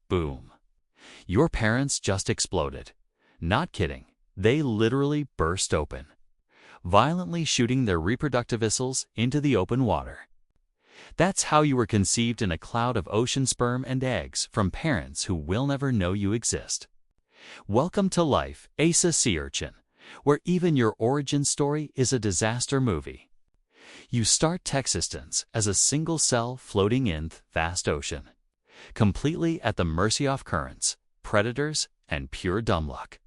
boom. Your parents just exploded. Not kidding, they literally burst open, violently shooting their reproductive vessels into the open water. That's how you were conceived in a cloud of ocean sperm and eggs from parents who will never know you exist. Welcome to life, Asa Sea Urchin, where even your origin story is a disaster movie. You start existence as a single cell floating in the vast ocean, completely at the mercy of currents, predators, and pure dumb luck.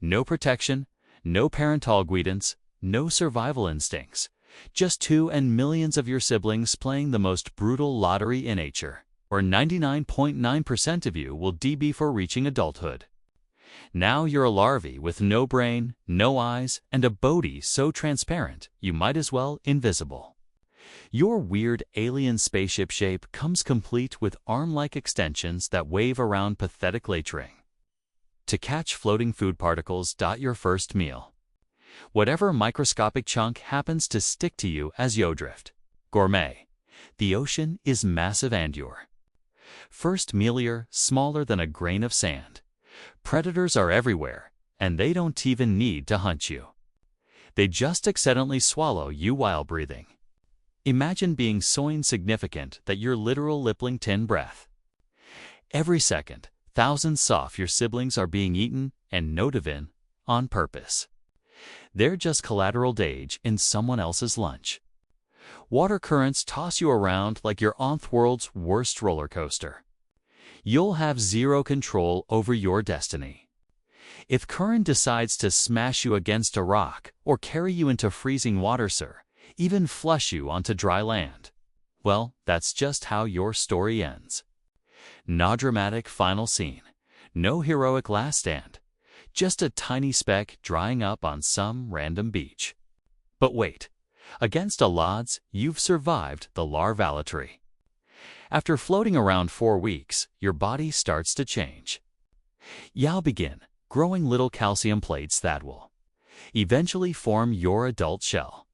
No protection, no parental guidance, no survival instincts, just you and millions of your siblings playing the most brutal lottery in nature, where 99.9% of you will die before reaching adulthood. Now you're a larvae with no brain, no eyes, and a body so transparent you might as well invisible. Your weird alien spaceship shape comes complete with arm-like extensions that wave around pathetic latering to catch floating food particles. Your first meal. Whatever microscopic chunk happens to stick to you as you drift. Gourmet. The ocean is massive and your first meal you're smaller than a grain of sand. Predators are everywhere, and they don't even need to hunt you. They just accidentally swallow you while breathing. Imagine being so insignificant that you're literal lipping tin breath. Every second, thousands of your siblings are being eaten, and not even on purpose. They're just collateral damage in someone else's lunch. Water currents toss you around like you're on the world's worst roller coaster. You'll have zero control over your destiny. If current decides to smash you against a rock or carry you into freezing water, sir, even flush you onto dry land, well, that's just how your story ends. No dramatic final scene, no heroic last stand, just a tiny speck drying up on some random beach. But wait, against all odds, you've survived the larvality. After floating around 4 weeks, your body starts to change. You'll begin growing little calcium plates that will eventually form your adult shell.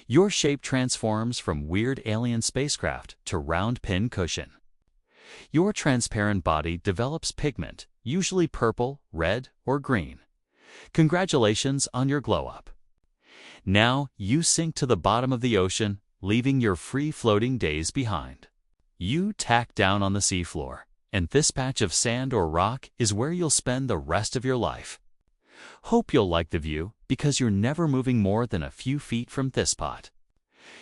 Your shape transforms from weird alien spacecraft to round pin cushion. Your transparent body develops pigment, usually purple, red, or green. Congratulations on your glow-up. Now you sink to the bottom of the ocean, leaving your free-floating days behind. You tack down on the seafloor, and this patch of sand or rock is where you'll spend the rest of your life. Hope you'll like the view, because you're never moving more than a few feet from this spot.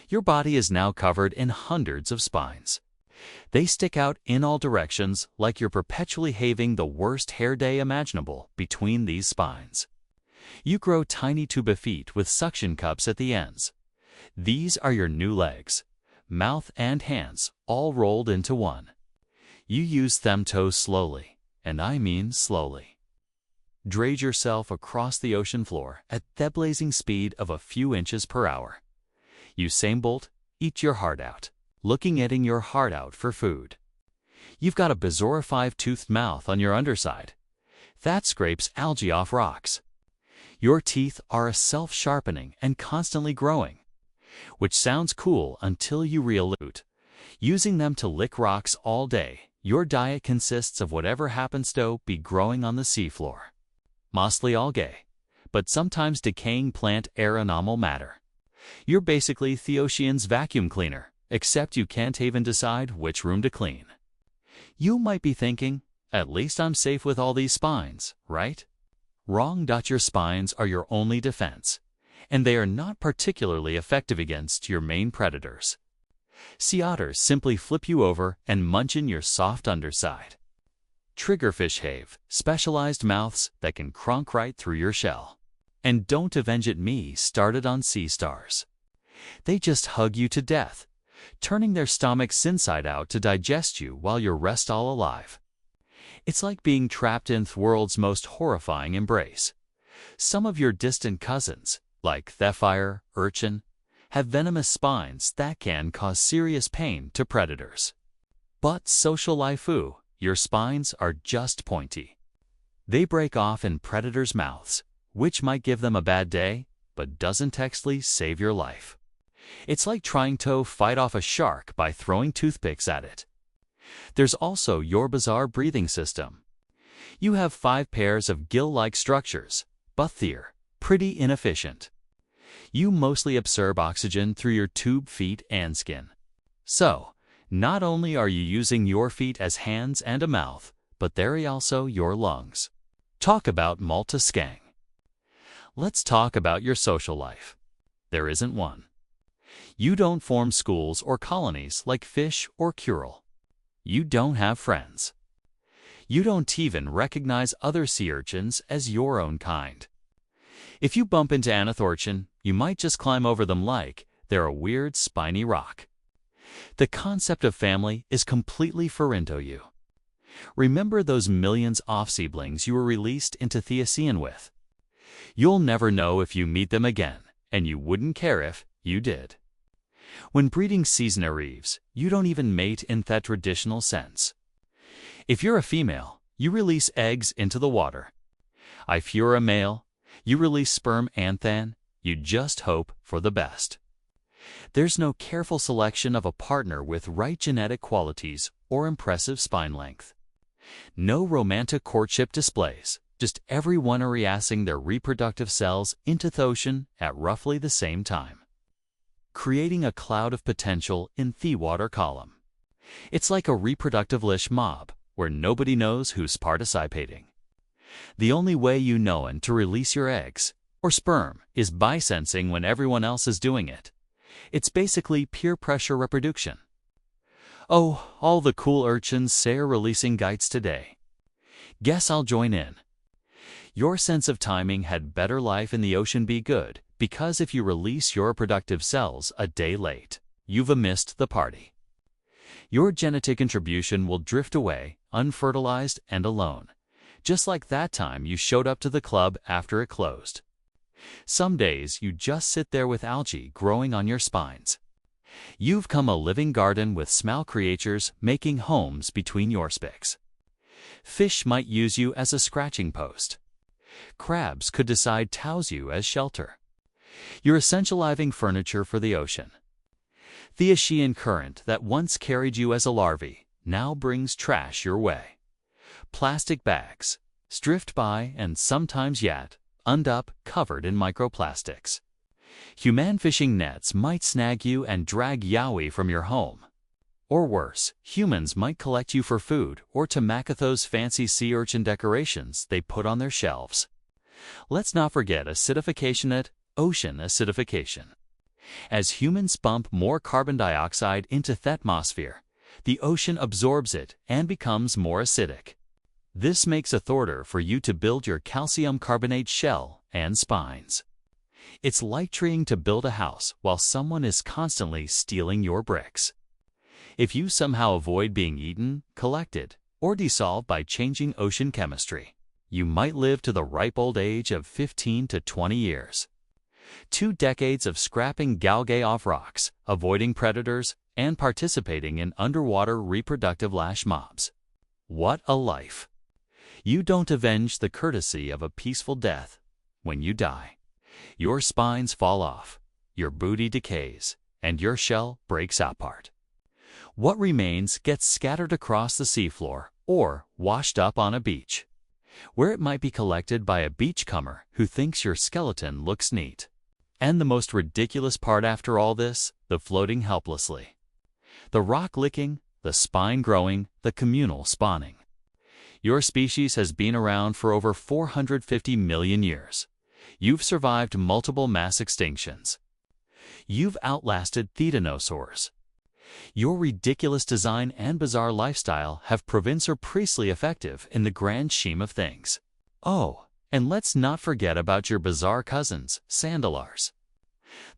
Your body is now covered in hundreds of spines. They stick out in all directions like you're perpetually having the worst hair day imaginable between these spines. You grow tiny tuba feet with suction cups at the ends. These are your new legs, mouth and hands all rolled into one. You use them toes slowly, and I mean slowly. Drag yourself across the ocean floor at the blazing speed of a few inches per hour. Usain Bolt, eat your heart out, looking at your heart out for food. You've got a bizarre 5-toothed mouth on your underside. That scrapes algae off rocks. Your teeth are self-sharpening and constantly growing, which sounds cool until you realize using them to lick rocks all day. Your diet consists of whatever happens to be growing on the seafloor. Mostly algae, but sometimes decaying plant air animal matter. You're basically the ocean's vacuum cleaner, except you can't even decide which room to clean. You might be thinking, at least I'm safe with all these spines, right? Wrong. Your spines are your only defense, and they are not particularly effective against your main predators. Sea otters simply flip you over and munch in your soft underside. Triggerfish have specialized mouths that can cronk right through your shell. And don't avenge it me started on sea stars. They just hug you to death, turning their stomachs inside out to digest you while you're rest all alive. It's like being trapped in the world's most horrifying embrace. Some of your distant cousins, like Zephyr, Urchin, have venomous spines that can cause serious pain to predators. But social life, your spines are just pointy. They break off in predators' mouths, which might give them a bad day, but doesn't actually save your life. It's like trying to fight off a shark by throwing toothpicks at it. There's also your bizarre breathing system. You have 5 pairs of gill-like structures, but they're pretty inefficient. You mostly absorb oxygen through your tube feet and skin. So, not only are you using your feet as hands and a mouth, but they're also your lungs. Talk about multitasking. Let's talk about your social life. There isn't one. You don't form schools or colonies like fish or coral. You don't have friends. You don't even recognize other sea urchins as your own kind. If you bump into an Urchin, you might just climb over them like they're a weird spiny rock. The concept of family is completely foreign to you. Remember those millions of seedlings you were released into Theocene with? You'll never know if you meet them again, and you wouldn't care if you did. When breeding season arrives, you don't even mate in that traditional sense. If you're a female, you release eggs into the water. If you're a male, you release sperm and then you just hope for the best. There's no careful selection of a partner with right genetic qualities or impressive spine length. No romantic courtship displays, just everyone releasing their reproductive cells into the ocean at roughly the same time, creating a cloud of potential in the water column. It's like a reproductive lish mob, where nobody knows who's participating. The only way you know when to release your eggs, or sperm, is by sensing when everyone else is doing it. It's basically peer pressure reproduction. Oh, all the cool urchins say are releasing gites today. Guess I'll join in. Your sense of timing had better life in the ocean be good, because if you release your reproductive cells a day late, you've missed the party. Your genetic contribution will drift away, unfertilized and alone, just like that time you showed up to the club after it closed. Some days you just sit there with algae growing on your spines. You've come a living garden with small creatures making homes between your spicks. Fish might use you as a scratching post. Crabs could decide to house you as shelter. You're essential living furniture for the ocean. The ocean current that once carried you as a larvae now brings trash your way. Plastic bags, drift by and sometimes yet end up covered in microplastics. Human fishing nets might snag you and drag Yowie from your home. Or worse, humans might collect you for food or to make those fancy sea urchin decorations they put on their shelves. Let's not forget acidification at ocean acidification. As humans pump more carbon dioxide into the atmosphere, the ocean absorbs it and becomes more acidic. This makes it harder for you to build your calcium carbonate shell and spines. It's like trying to build a house while someone is constantly stealing your bricks. If you somehow avoid being eaten, collected, or dissolved by changing ocean chemistry, you might live to the ripe old age of 15 to 20 years. 2 decades of scrapping algae off rocks, avoiding predators, and participating in underwater reproductive lash mobs. What a life! You don't avenge the courtesy of a peaceful death. When you die, your spines fall off, your booty decays, and your shell breaks apart. What remains gets scattered across the seafloor or washed up on a beach, where it might be collected by a beachcomber who thinks your skeleton looks neat. And the most ridiculous part after all this, the floating helplessly. The rock licking, the spine growing, the communal spawning. Your species has been around for over 450 million years. You've survived multiple mass extinctions. You've outlasted the dinosaurs. Your ridiculous design and bizarre lifestyle have proven surprisingly effective in the grand scheme of things. Oh, and let's not forget about your bizarre cousins, sandalars.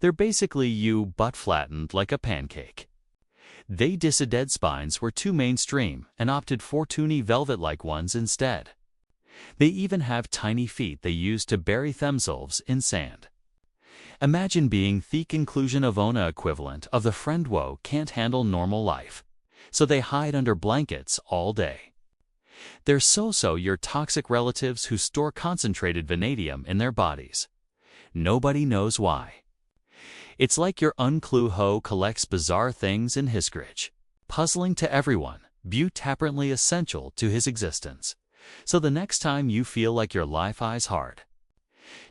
They're basically you but flattened like a pancake. They dead spines were too mainstream and opted for toony velvet-like ones instead. They even have tiny feet they use to bury themselves in sand. Imagine being the conclusion of Ona equivalent of the friend woe can't handle normal life, so they hide under blankets all day. They're so your toxic relatives who store concentrated vanadium in their bodies. Nobody knows why. It's like your unclue hoe collects bizarre things in his fridge, puzzling to everyone, butapparently essential to his existence. So the next time you feel like your life is hard,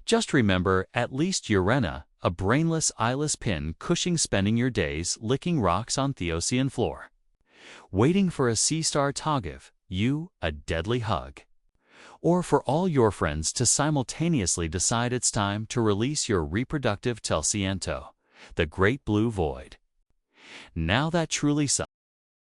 just remember at least Urena, a brainless, eyeless pin cushing spending your days licking rocks on the ocean floor, waiting for a sea star to give you a deadly hug, or for all your friends to simultaneously decide it's time to release your reproductive telciento, the great blue void. Now that truly